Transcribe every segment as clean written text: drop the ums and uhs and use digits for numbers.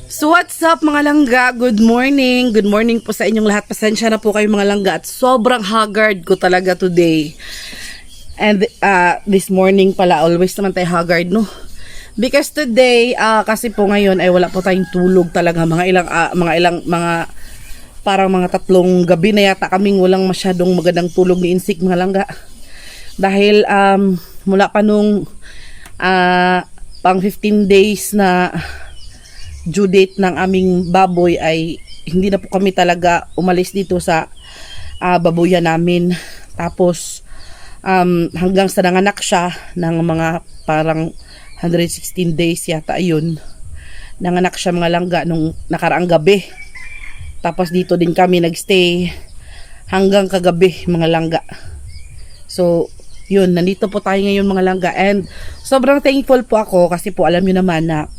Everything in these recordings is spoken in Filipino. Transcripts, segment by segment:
So what's up mga langga? Good morning. Good morning po sa inyong lahat. Pasensya na po kayo mga langga at sobrang haggard ko talaga today. And this morning pala, always naman tayo haggard, no? Because today, kasi po ngayon ay wala po tayong tulog talaga. Mga parang mga 3 gabi na yata kaming walang masyadong magandang tulog ni Insik mga langga. Dahil mula pa nung pang 15 days na due date ng aming baboy ay hindi na po kami talaga umalis dito sa baboyan namin. Tapos hanggang sa nanganak siya ng mga parang 116 days yata ayun. Nanganak siya mga langga nung nakaraang gabi. Tapos dito din kami nagstay hanggang kagabi mga langga. So yun, nandito po tayo ngayon mga langga and sobrang thankful po ako kasi po alam niyo naman na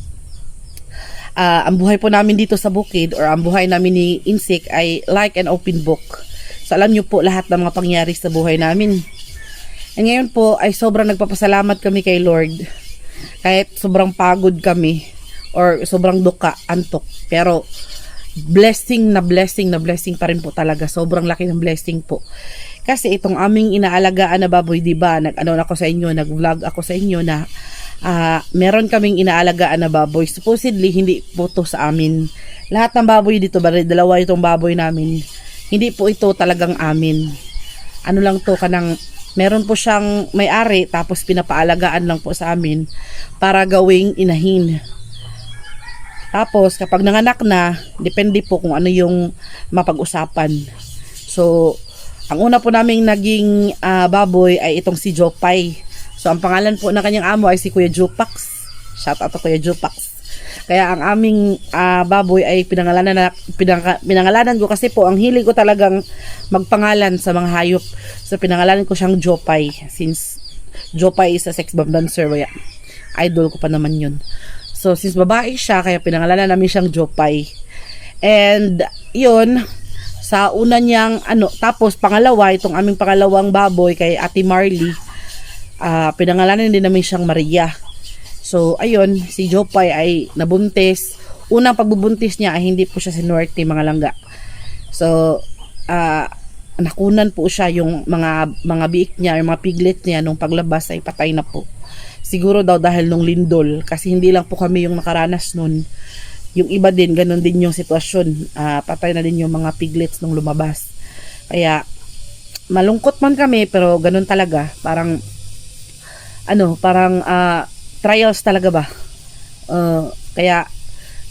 ang buhay po namin dito sa bukid or ang buhay namin ni Insik ay like an open book. So alam niyo po lahat ng mga pangyari sa buhay namin. And ngayon po ay sobrang nagpapasalamat kami kay Lord. Kahit sobrang pagod kami or sobrang duka, antok. Pero blessing na blessing pa rin po talaga. Sobrang laki ng blessing po. Kasi itong aming inaalagaan na baboy, diba? Nag-vlog ako sa inyo na meron kaming inaalagaan na baboy. Supposedly, hindi po to sa amin. Lahat ng baboy dito, dalawa itong baboy namin. Hindi po ito talagang amin. Ano lang to, meron po siyang may-ari, tapos pinapaalagaan lang po sa amin para gawing inahin. Tapos, kapag nanganak na, depende po kung ano yung mapag-usapan. So, ang una po naming naging baboy ay itong si Jopay. So, ang pangalan po ng kanyang amo ay si Kuya Jupax. Shout out to Kuya Jupax. Kaya ang aming baboy ay pinangalanan ko kasi po ang hilig ko talagang magpangalan sa mga hayop. So, pinangalanan ko siyang Jopay. Since Jopay is a sex bomb dancer, idol ko pa naman yun. So, since babae siya, kaya pinangalanan namin siyang Jopay. And, yun, sa una niyang, tapos pangalawa, itong aming pangalawang baboy kay Ate Marley, pinangalanan din namin siyang Maria. So, ayun, si Jopay ay nabuntis. Unang pagbubuntis niya ay hindi po siya sinuwerte mga langga. So, nakunan po siya yung mga biik niya, yung mga piglet niya nung paglabas ay patay na po. Siguro daw dahil nung lindol, kasi hindi lang po kami yung nakaranas nun. Yung iba din, ganun din yung sitwasyon. Patay na din yung mga piglets nung lumabas. Kaya, malungkot man kami, pero ganun talaga. Parang trials talaga ba? Kaya,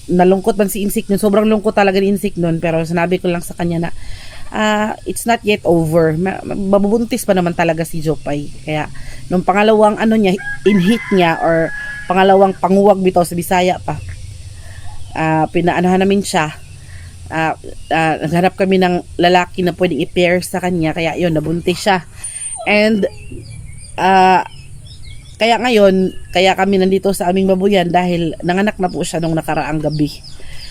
nalungkot man si Insik nun. Sobrang lungkot talaga ni Insik nun. Pero sinabi ko lang sa kanya na, it's not yet over. Mabubuntis pa naman talaga si Jopay. Kaya, nung pangalawang in-hit niya, or pangalawang panguwag bitaw sa Bisaya pa, pinaanohan namin siya. Naghanap kami ng lalaki na pwedeng i-pair sa kanya, kaya yun, nabuntis siya. And kaya ngayon, kaya kami nandito sa aming babuyan dahil nanganak na po siya nung nakaraang gabi.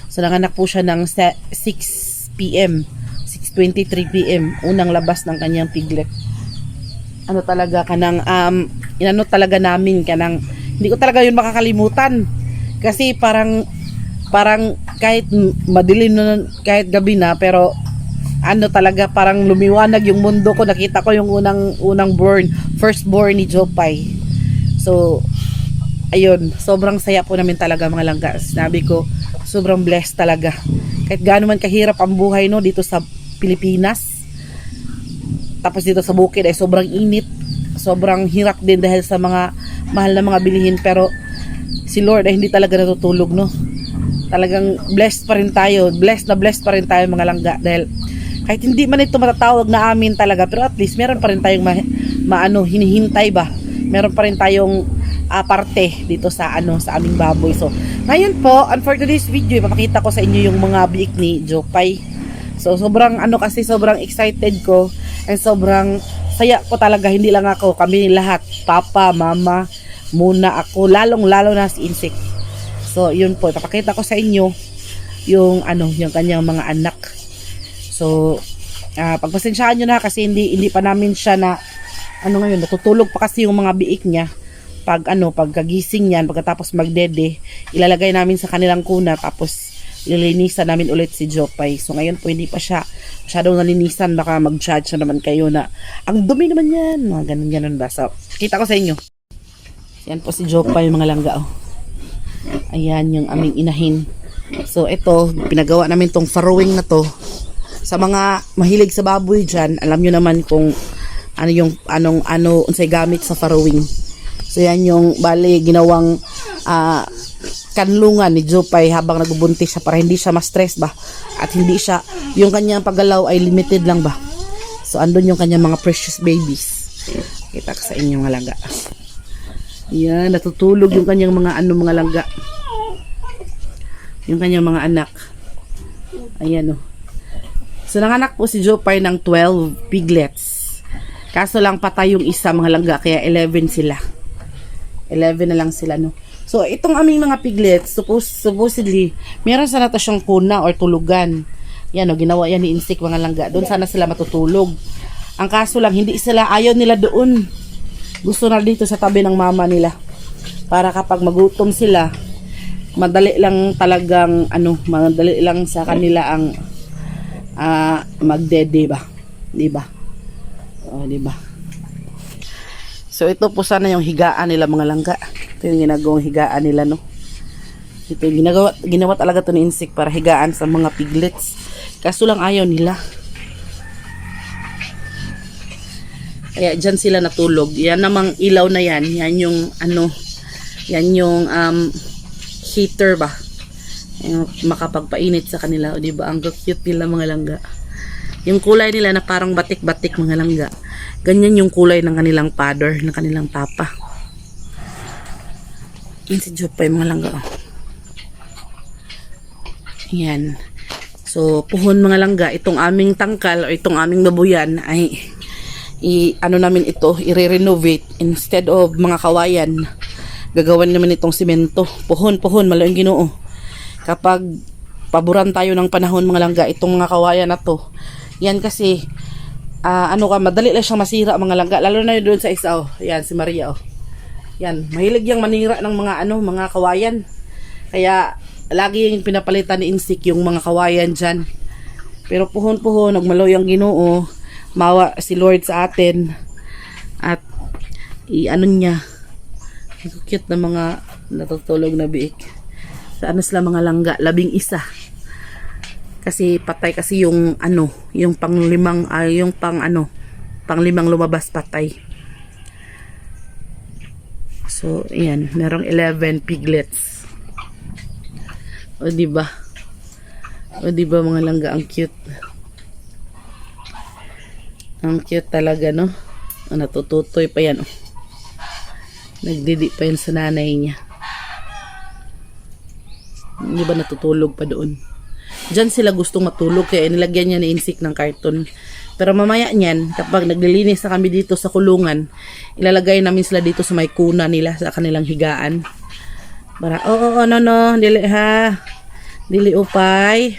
So nanganak po siya ng 6 PM 6:23 PM, unang labas ng kanyang piglet. Talaga talaga namin hindi ko talaga yun makakalimutan. Kasi parang kahit madilim na, kahit gabi na, pero talaga parang lumiwanag yung mundo ko. Nakita ko yung unang first born ni Jopay. So ayun, sobrang saya po namin talaga mga langga. Sinabi ko, sobrang blessed talaga. Kahit gaano man kahirap ang buhay dito sa Pilipinas, tapos dito sa bukid ay sobrang init, sobrang hirap din dahil sa mga mahal na mga bilihin, pero si Lord ay hindi talaga natutulog, talagang blessed pa rin tayo, blessed pa rin tayo mga langga, dahil kahit hindi man ito matatawag na amin talaga, pero at least meron pa rin tayong hinihintay ba, meron pa rin tayong parte dito sa aming baboy. So ngayon po, and for today's video, ipapakita ko sa inyo yung mga biik ni Jopay. So sobrang sobrang excited ko and sobrang saya ko talaga, hindi lang ako, kami lahat, papa, mama, muna ako, lalo na si Insik. So yun po, ipapakita ko sa inyo yung kanyang mga anak. So pagpasensyahan nyo na kasi hindi pa namin siya na ngayon, natutulog pa kasi yung mga biik niya. pagkagising yan, pagkatapos magdede, ilalagay namin sa kanilang kuna, tapos lilinisan namin ulit si Jopay. So ngayon po hindi pa siya masyadong nalinisan, baka mag-judge na naman kayo na ang dumi naman yan, mga ganun ba. So kita ko sa inyo, yan po si Jopay mga langga. Ayan yung aming inahin. So ito, pinagawa namin tong farrowing na to. Sa mga mahilig sa baboy dyan, alam nyo naman kung unsay gamit sa farrowing. So yan yung bali ginawang kanlungan ni Jopay habang nagbubuntis siya para hindi siya ma-stress ba, at hindi siya, yung kanyang paggalaw ay limited lang ba. So andun yung kanyang mga precious babies. Kita ko sa inyong alaga. Yan, natutulog yung kanyang mga mga langga. Yung kanyang mga anak. Ayan So nanganak po si Jopay ng 12 piglets. Kaso lang patay yung isa mga langga, kaya 11 sila. 11 na lang sila So, itong aming mga piglets, supposedly, meron sana siyang kuna or tulugan. Yan ginawa yan ni Insik mga langga. Doon sana sila matutulog. Ang kaso lang, ayaw nila doon. Gusto na dito sa tabi ng mama nila. Para kapag magutom sila, madali lang sa kanila ang magdede ba. Diba? Diba? So, ito po sana yung higaan nila mga langga. Ito yung ginagawang higaan nila, Ito yung ginawa talaga to ni Insik para higaan sa mga piglets. Kaso lang ayaw nila. Kaya dyan sila natulog. Yan namang ilaw na yan. Yan yung heater ba. Yung makapagpainit sa kanila. O diba? Ang cute nila mga langga. Yung kulay nila na parang batik-batik mga langga. Ganyan yung kulay ng kanilang father, ng kanilang papa. Yan si Jopay mga langga. Yan. So, puhon mga langga, itong aming tangkal o itong aming babuyan ay namin ito, i-renovate. Instead of mga kawayan, gagawan namin itong simento. Puhon, malaking Ginoo. Kapag paboran tayo ng panahon mga langga, itong mga kawayan na to, yan kasi, madali lang siyang masira mga langga. Lalo na doon sa isa, yan, si Maria, Yan, mahilig yang manira ng mga kawayan. Kaya, lagi yung pinapalitan ni Insik yung mga kawayan dyan. Pero puhon, nagmaloy ang Ginoo. Mawa si Lord sa atin. At, niya. Cute na mga natutulog na biik. Sa sila mga langga, 11. Kasi patay kasi yung panglimang lumabas patay. So ayan, merong 11 piglets. O diba mga langga, ang cute. Ang cute talaga natututoy pa yan nagdidi pa yan sa nanay niya. Hindi ba natutulog pa doon? Diyan sila gustong matulog, kaya nilagyan niya ni Insik ng karton. Pero mamaya niyan, kapag naglilinis na kami dito sa kulungan, ilalagay namin sila dito sa may kuna nila, sa kanilang higaan. Para, dili ha. Dili upay.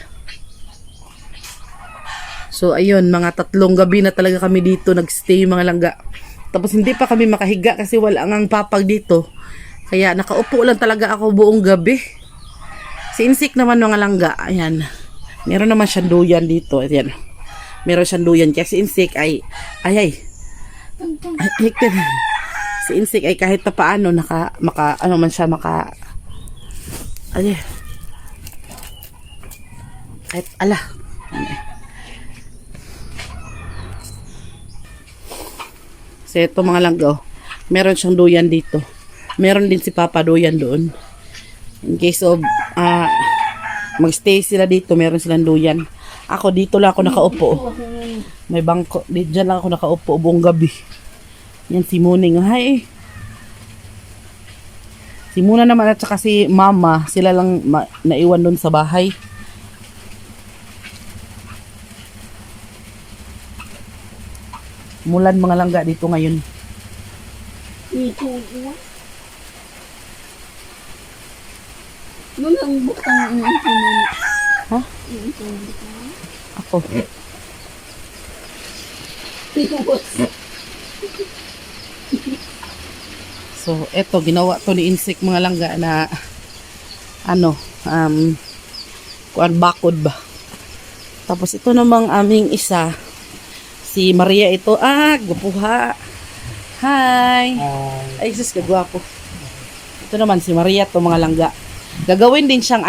So, ayun, mga 3 gabi na talaga kami dito nagstay mga langga. Tapos hindi pa kami makahiga kasi wala ang papag dito. Kaya nakaupo lang talaga ako buong gabi. Si Insik naman mga langga, ayan. Meron naman siyang duyan dito, ayan. Meron siyang duyan kasi si Insik ay si Insik ay kahit pa paano kahit so ito mga langga, meron siyang duyan dito. Meron din si Papa duyan doon. In case of magstay sila dito, meron silang duyan. Ako dito lang ako nakaupo. May bangko, diyan lang ako nakaupo buong gabi. Yan si Muning. Hi. Si Muna naman at saka si Mama, sila lang naiwan doon sa bahay. Mulan mga langga dito ngayon. Nung bukang Ha? Ako. So, eto, ginawa to ni insect mga langga na ano, kuan bakod ba. Tapos ito namang aming isa, si Maria ito. Gupuha. Hi. Ay, sus, kagwapo. Ito naman si Maria to mga langga. Gagawin din siyang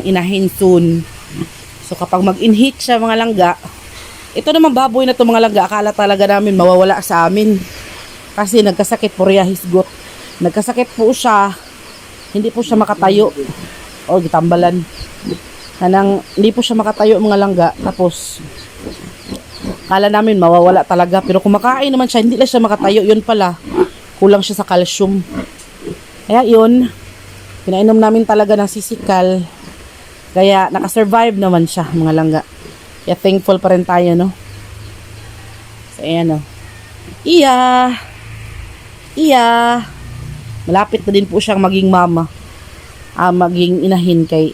inahin soon. So, kapag mag-inhit siya mga langga, ito naman baboy na to mga langga, akala talaga namin mawawala sa amin. Kasi nagkasakit po riya hisgot. Nagkasakit po siya. Hindi po siya makatayo. O, gitambalan. Hindi po siya makatayo mga langga. Tapos, akala namin mawawala talaga. Pero kumakain naman siya, hindi lang siya makatayo. Yun pala, kulang siya sa calcium. Kaya yun, pinainom namin talaga ng sisikal. Kaya nakasurvive naman siya mga langga. Kaya thankful pa rin tayo, no? So, ayan, no? Iya. Malapit na din po siyang maging mama. Maging inahin kay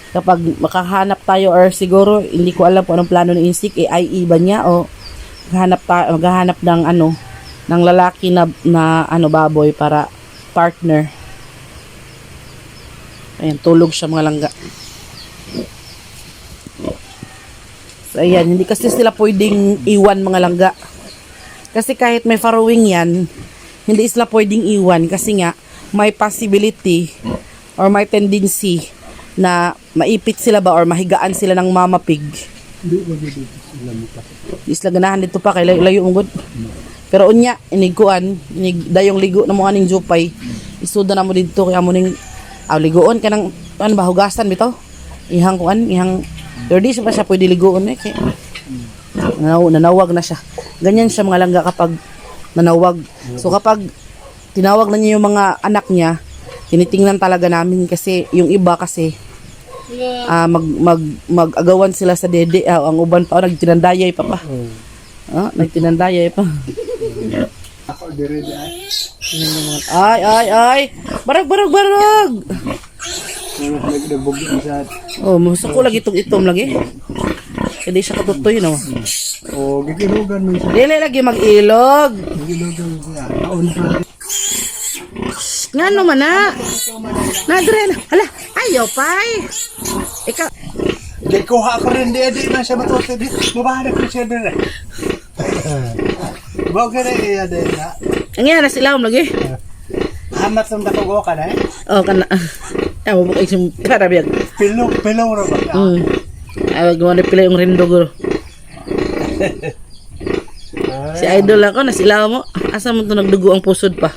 kapag makahanap tayo or siguro hindi ko alam kung anong plano ng insik, IE ba niya o maghahanap ng ng lalaki na baboy para partner. Ayan, tulog siya mga langga. So ayan, hindi kasi sila pwedeng iwan mga langga. Kasi kahit may farrowing yan, hindi sila pwedeng iwan kasi nga may possibility or may tendency na maipit sila ba or mahigaan sila ng mama pig. Hindi sila ganahan dito pa kay layo ungod. Pero unya, dayong ligo na mo aning jupay. Isuda na mo dito kaya mo ning ligoon ka ng hugasan bitaw. Ihang pero di siya pwede ligoon kay nanawag na siya. Ganyan siya mga langga kapag nanawag. So kapag tinawag na niya yung mga anak niya, tinitingnan talaga namin kasi yung iba kasi mag-agawan sila sa dede. Ang uban pa nagtinandayay pa. Nagtinandayay pa. Ako dire Ay. Barag. Musuko lagi itong itom lagi. Hindi siya katutoy no. Gigilugan mo siya. Dili lagi mag-ilog. Gigilugan mo siya. Taon pa. Nga naman na. Nadre na. Hala, ayaw pay. Ikaw. Di kuha ko rin di na siya matuto. Mabahanap ko siya dire. Bago na iya din na. Ang yan na sila lagi. Hamat ng datugo ka na kana. Mabukay siyang karabiyag. Pilong ra ba? Gawa na pila yung rindo guro. Si idol ako, nasilaw mo. Asa mo ito nagdugo ang pusod pa.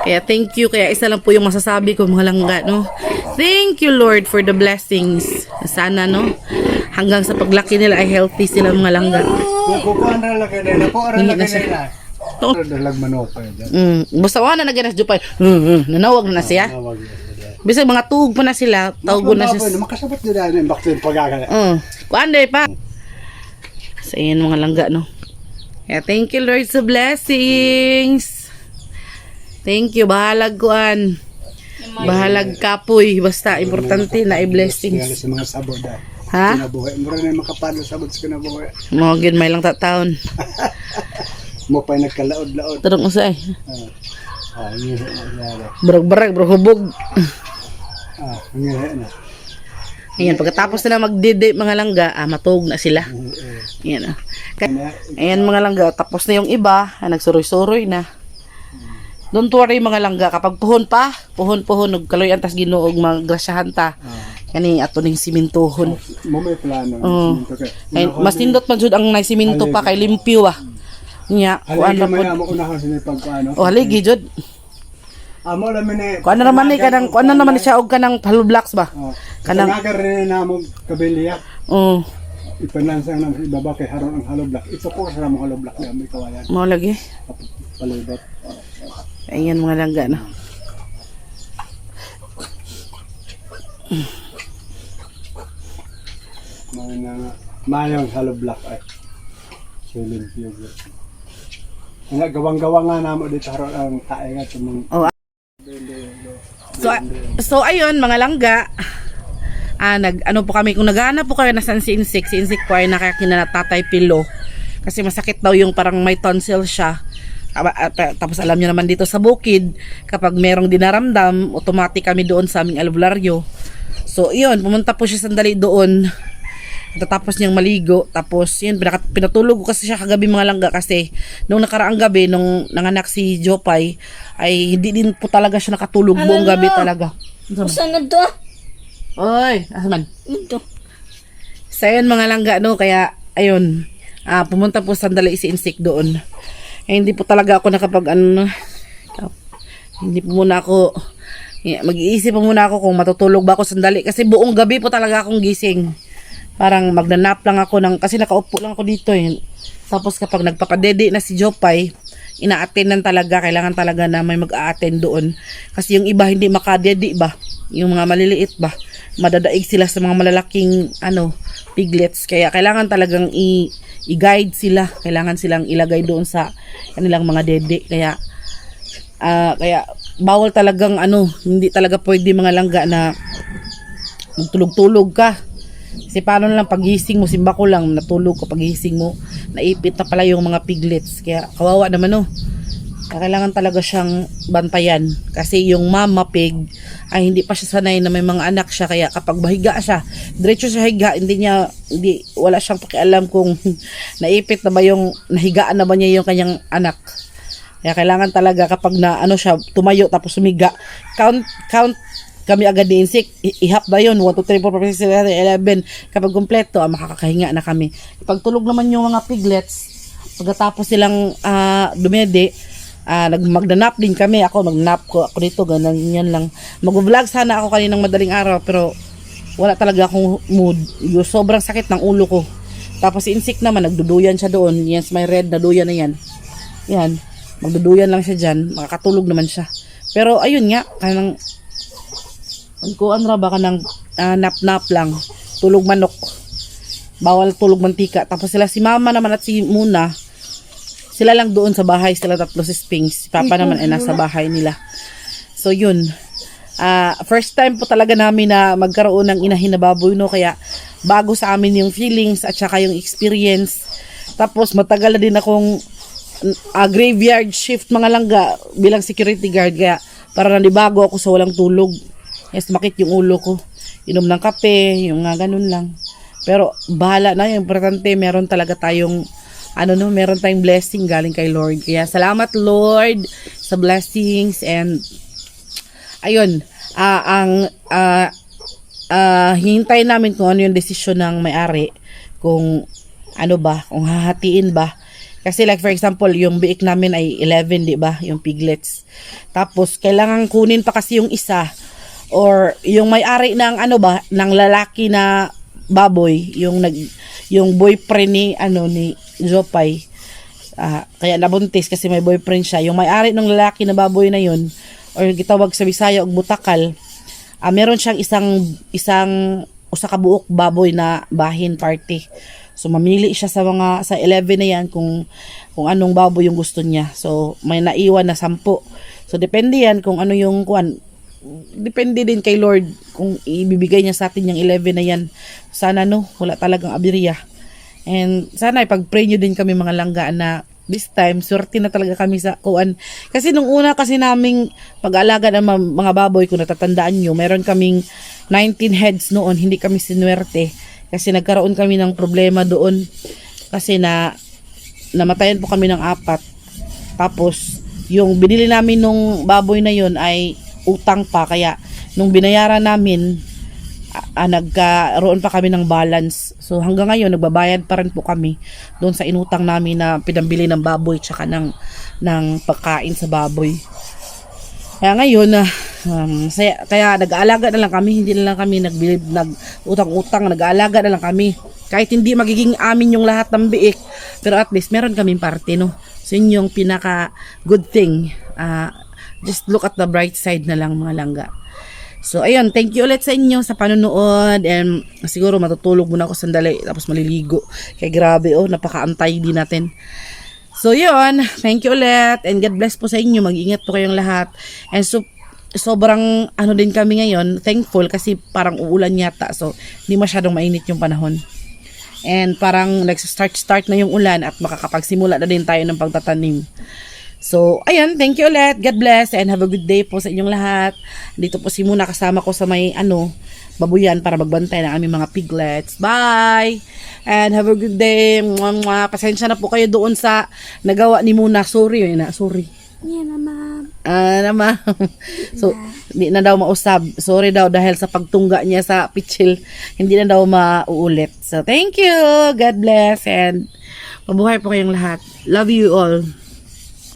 Kaya thank you. Kaya isa lang po yung masasabi ko mga langga, no? Thank you Lord for the blessings. Sana, no? Hanggang sa paglaki nila ay healthy sila mga langga. Kukuan ra lang kay na po ra lang kay na. Dalag manok pa yan. Basta wala na ganas jupay. Nanawag na siya. Bisag mga tug pa na sila, tawgon na siya. Makasabot nila yung bakit pagkakala. Kuanday pa. So, ayan mga langga, no? Kaya thank you Lord sa blessings. Thank you. Bahalag kuan. Bahalag kapoy. Basta, importante na i-blessings. Sa mga sabod ha? Kinabuhay. Mura na yung makapalo sabod sa kinabuhay. Mga may lang taon. Mo pa nagkalaod-laod. Tarong usay. Barag-barag, bro, hubog. Ngayon na. Ayan, pagkatapos nila magdede mga langga, matug na sila. Ayan, ayan mga langga, tapos na yung iba, nagsuroy-suroy na. Don't worry mga langga, kapag puhon, nagkaloy antas ginuog magrasyahan ta. Kani ato ning simintohon. Mo may plano. Mas nindot man jud ang naisimento pa kay limpyo Nya, kuan ra pod. Mo unahan sa pagkuano. Haligi jud. Amo lamin ni. Kuan na naman ni kanang kuan na naman siya og kanang hollow blocks ba? Kanang nagar rin na mo kabilya. Ipanansang nang ibaba kay haron ang hollow block. Ito po sa mo hollow block na may kawayan. Mo lagi. Palibot. Ayan mga langga na. Mayang hollow block ay. Siling yun. Nga gawang-gawa nga namo dito haron ang tae nga tumong. So ayun mga langga. Ano po kami kung naghahanap po kayo na si Insik po ay nakakina na Tatay Pilo kasi masakit daw yung parang may tonsil siya. Tapos alam nyo naman dito sa bukid, kapag merong dinaramdam, automatic kami doon sa aming albularyo. So, yun, pumunta po siya sandali doon. Tapos niyang maligo. Tapos, yun, pinatulog ko kasi siya kagabi mga langga kasi nung nakaraang gabi, nung nanganak si Jopay, ay hindi din po talaga siya nakatulog buong gabi talaga. Saan na to? Oy, asan? Ito. So, yun mga langga, no? Kaya, ayun, pumunta po sandali si Insik doon. Hindi po talaga ako hindi po muna ako, mag-iisip po muna ako kung matutulog ba ako sandali. Kasi buong gabi po talaga akong gising. Parang magnanap lang ako kasi nakaupo lang ako dito eh. Tapos kapag nagpapadede na si Jopay, ina-attendan talaga, kailangan talaga na may mag-a-attend doon. Kasi yung iba hindi makadede ba? Yung mga maliliit ba? Madadaig sila sa mga malalaking piglets. Kaya kailangan talagang i-guide sila. Kailangan silang ilagay doon sa kanilang mga dede. Kaya bawal talagang hindi talaga pwede mga langga na magtulog-tulog ka. Kasi paano lang pagising mo, simba ko lang, natulog ko pagising mo, naipit na pala yung mga piglets. Kaya kawawa naman kailangan talaga siyang bantayan. Kasi yung mama pig ay hindi pa siya sanay na may mga anak siya. Kaya kapag mahiga siya, diretso siya higa, wala siyang pakialam kung naipit na ba nahigaan na ba niya yung kanyang anak. Kaya kailangan talaga kapag siya, tumayo tapos sumiga, count kami agad ni Insik, ihap na yun, 1, 2, 3, 4, 5, 6, 7, 11, kapag kumpleto, makakakahinga na kami. Kapag tulog naman yung mga piglets, pagkatapos silang dumede, magdanap din kami, magnap ko ako dito, ganyan lang. Mag-vlog sana ako kaninang madaling araw, pero wala talaga akong mood, sobrang sakit ng ulo ko. Tapos si Insik naman, nagduduyan siya doon, yes, may red na duyan na yan, magduduyan lang siya dyan, makakatulog naman siya. Pero ayun nga, kuan ra ba ka ng nap-nap lang, tulog manok, bawal tulog mantika. Tapos sila si mama naman at si Muna, sila lang doon sa bahay, sila tatlo si Sphinx, si papa naman ay nasa bahay nila. So yun, first time po talaga namin na magkaroon ng inahin na baboy, kaya bago sa amin yung feelings at saka yung experience. Tapos matagal na din akong graveyard shift mga langga bilang security guard, kaya para nanibago ako sa walang tulog. Yes, makit yung ulo ko. Inom ng kape, yung ganun lang. Pero bahala na, yung importante meron talaga tayong meron tayong blessing galing kay Lord. Kaya salamat Lord sa blessings. And ayun, hintayin namin kung ano yung desisyon ng may-ari, kung kung hahatiin ba. Kasi like for example, yung biik namin ay 11, di ba? Yung piglets. Tapos kailangan kunin pa kasi yung isa, or yung may-ari ng ng lalaki na baboy, yung boyfriend ni Jopay, kaya nabuntis kasi may boyfriend siya. Yung may-ari ng lalaki na baboy na yun, or gitawag sa Bisaya og butakal, meron siyang usa ka buok baboy na bahin party. So mamili siya sa 11 na yan kung anong baboy yung gusto niya. So may naiwan na 10. So depende yan kung ano yung depende din kay Lord kung ibibigay niya sa atin yung 11 na yan. Sana wala talagang abirya. And sana ipag-pray nyo din kami mga langga na this time, swerte na talaga kami sa kuan. Kasi nung una kasi naming pag-aalaga ng mga baboy, kung natatandaan nyo, meron kaming 19 heads noon, hindi kami sinuwerte. Kasi nagkaroon kami ng problema doon. Kasi namatayan po kami ng 4. Tapos, yung binili namin nung baboy na yun ay utang pa, kaya nung binayaran namin nagkaroon pa kami ng balance. So hanggang ngayon nagbabayad pa rin po kami doon sa inutang namin na pinambili ng baboy tsaka ng pagkain sa baboy. Kaya ngayon kaya nag-aalaga na lang kami, hindi na lang kami nag-utang-utang, nag-aalaga na lang kami. Kahit hindi magiging amin yung lahat ng biik, pero at least meron kaming parte So yun yung pinaka good thing. Just look at the bright side na lang mga langga. So ayun, thank you ulit sa inyo sa panonood, and siguro matutulog muna ako sandali tapos maliligo. Kaya grabe napakaantay din natin. So yun, thank you ulit and God bless po sa inyo. Mag-ingat po kayong lahat. And sobrang din kami ngayon, thankful kasi parang uulan yata. So hindi masyadong mainit yung panahon. And parang nag-start na yung ulan at makakapagsimula na din tayo ng pagtatanim. So, ayun, thank you ulit. God bless and have a good day po sa inyong lahat. Dito po si Muna kasama ko sa may babuyan para magbantay ng aming mga piglets. Bye! And have a good day. Mwah, mwah. Pasensya na po kayo doon sa nagawa ni Muna. Sorry, sorry. Yan na, ma'am. Naman. So, hindi na daw mausab. Sorry daw dahil sa pagtungga niya sa pitchil, hindi na daw mauulit. So, thank you. God bless and mabuhay po kayong lahat. Love you all.